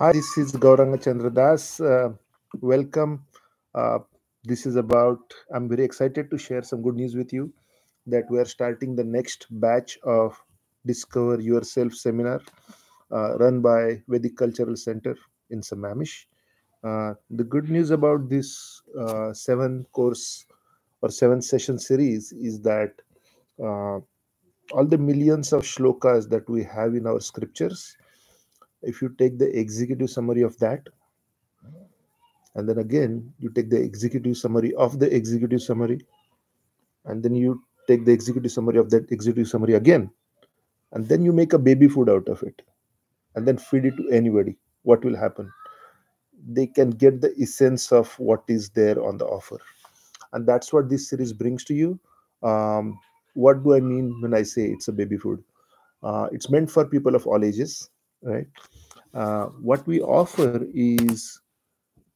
Hi, this is Gauranga Chandra Das. Welcome. Uh, this is about, I'm very excited to share some good news with you that we are starting the next batch of Discover Yourself seminar run by Vedic Cultural Center in Sammamish. The good news about this seven course or seven session series is that uh, all the millions of shlokas that we have in our scriptures, if you take the executive summary of that, and then again you take the executive summary of the executive summary, and then you take the executive summary of that executive summary again, and then you make a baby food out of it, and then feed it to anybody, what will happen? They can get the essence of what is there on the offer. And that's what this series brings to you. What do I mean when I say it's a baby food? It's meant for people of all ages, right? What we offer is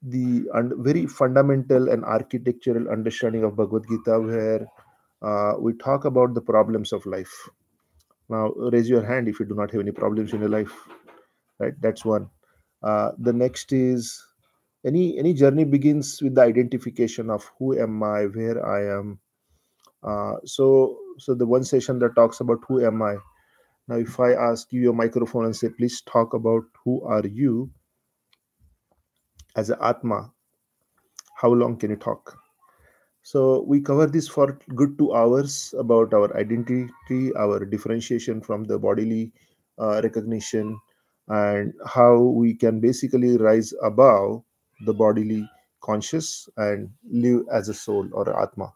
the very fundamental and architectural understanding of Bhagavad Gita, where we talk about the problems of life. Now, raise your hand if you do not have any problems in your life, right? That's one. The next is any journey begins with the identification of who am I, where I am. So the one session that talks about who am I. Now, if I ask you your microphone and say, please talk about who are you as an Atma, how long can you talk? So we cover this for good 2 hours about our identity, our differentiation from the bodily recognition, and how we can basically rise above the bodily conscious and live as a soul or atma.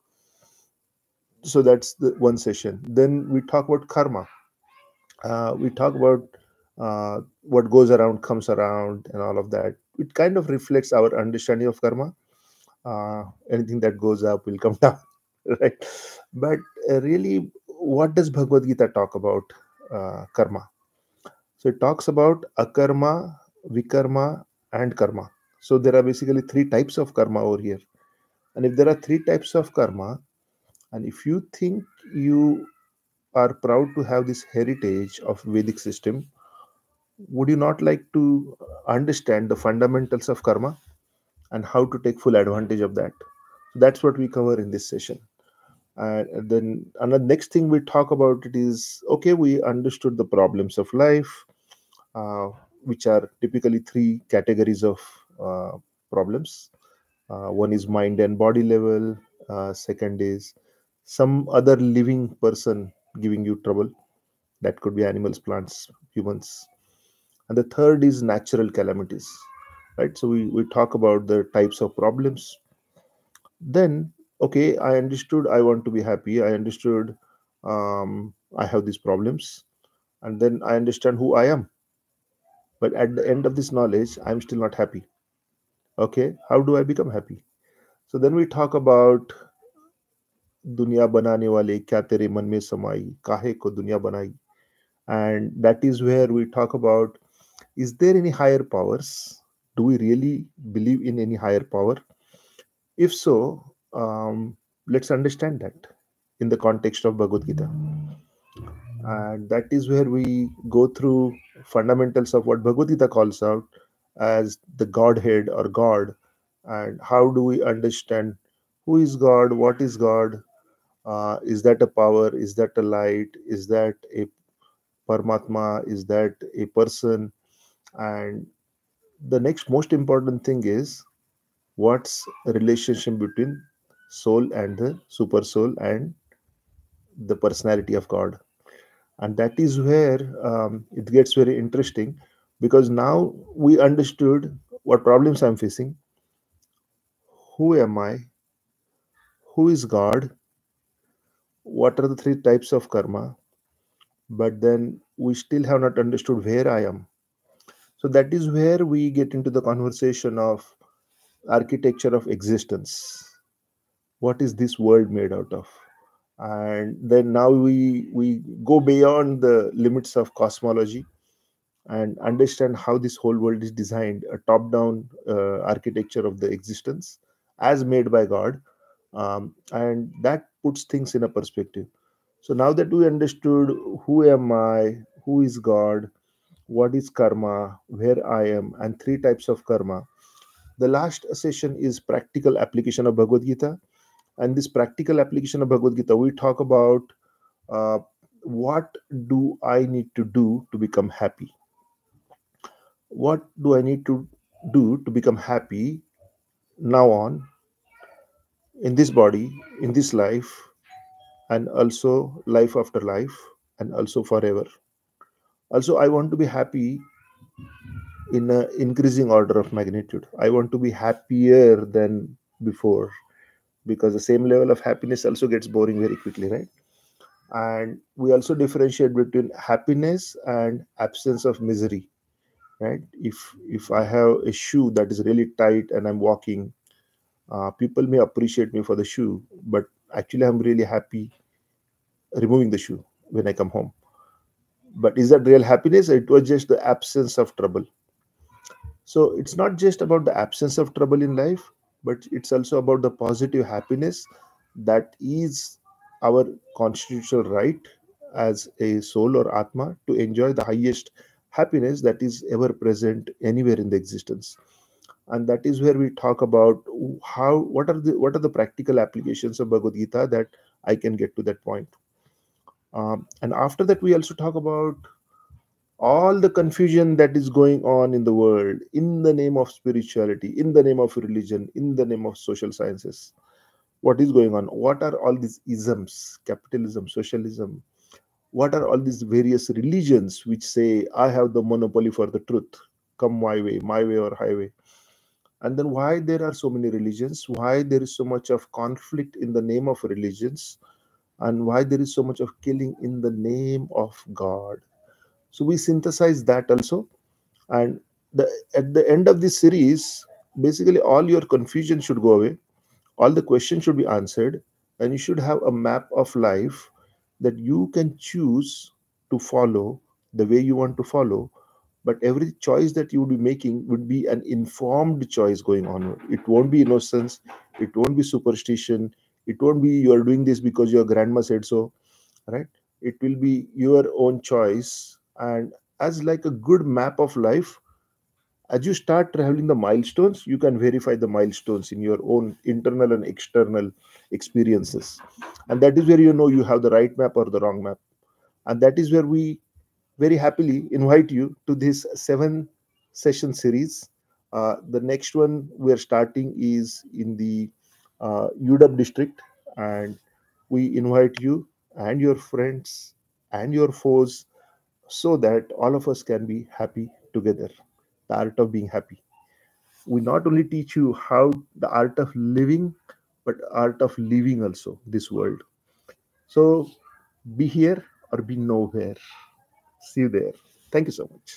So that's the one session. Then we talk about karma. We talk about what goes around comes around and all of that. It kind of reflects our understanding of karma. Anything that goes up will come down, right? But really, what does Bhagavad Gita talk about karma? So it talks about akarma, vikarma, and karma. So there are basically three types of karma over here. And if there are three types of karma, and if you think you are proud to have this heritage of Vedic system, would you not like to understand the fundamentals of karma and how to take full advantage of that? That's what we cover in this session. And then another next thing we talk about it is, okay, we understood the problems of life, uh, which are typically three categories of uh, problems. One is mind and body level. Second is some other living person giving you trouble. That could be animals, plants, humans. And the third is natural calamities, right? So we talk about the types of problems. Then, okay, I understood I want to be happy. I understood I have these problems. And then I understand who I am. But at the end of this knowledge, I'm still not happy. Okay, how do I become happy? So then we talk about दुनिया बनाने वाले क्या तेरे मन में समाई काहे को दुनिया बनाई. And that is where we talk about, is there any higher powers? Do we really believe in any higher power? If so, let's understand that in the context of Bhagavad Gita. And that is where we go through fundamentals of what Bhagavad Gita calls out as the Godhead or God, and how do we understand who is God, what is God, is that a power, is that a light, is that a Paramatma, is that a person? And the next most important thing is, what's the relationship between soul and the super soul and the personality of God? And that is where it gets very interesting, because now we understood what problems I'm facing, who am I, who is God, what are the three types of karma, but then we still have not understood where I am. So that is where we get into the conversation of architecture of existence. What is this world made out of? And then now we go beyond the limits of cosmology and understand how this whole world is designed, a top down architecture of the existence as made by God. And that puts things in a perspective. So now that we understood who am I, who is God, what is karma, where I am, and three types of karma. The last session is practical application of Bhagavad Gita. And this practical application of Bhagavad Gita, we talk about uh, what do I need to do to become happy? What do I need to do to become happy now on, in this body, in this life, and also life after life, and also forever? Also, I want to be happy in an increasing order of magnitude. I want to be happier than before, because the same level of happiness also gets boring very quickly, right? And we also differentiate between happiness and absence of misery, right? If I have a shoe that is really tight and I'm walking, people may appreciate me for the shoe, but actually I'm really happy removing the shoe when I come home. But is that real happiness? It was just the absence of trouble. So it's not just about the absence of trouble in life, but it's also about the positive happiness that is our constitutional right as a soul or Atma to enjoy the highest happiness that is ever present anywhere in the existence. And that is where we talk about how what are the practical applications of Bhagavad Gita that I can get to that point. And after that, we also talk about all the confusion that is going on in the world in the name of spirituality, in the name of religion, in the name of social sciences. What is going on? What are all these isms? Capitalism, socialism. What are all these various religions which say, I have the monopoly for the truth? Come my way or highway. And then why there are so many religions? Why there is so much of conflict in the name of religions? And why there is so much of killing in the name of God? So we synthesize that also. And at the end of this series, basically all your confusion should go away, all the questions should be answered, and you should have a map of life that you can choose to follow the way you want to follow. But every choice that you would be making would be an informed choice going on. It won't be innocence, it won't be superstition, it won't be you are doing this because your grandma said so, right? It will be your own choice. And as like a good map of life, as you start traveling the milestones, you can verify the milestones in your own internal and external experiences. And that is where you know you have the right map or the wrong map. And that is where we very happily invite you to this 7 session series. The next one we are starting is in the UW district, and we invite you and your friends and your foes so that all of us can be happy together. The art of being happy. We not only teach you how the art of living, but art of living also this world. So be here or be nowhere. See you there. Thank you so much.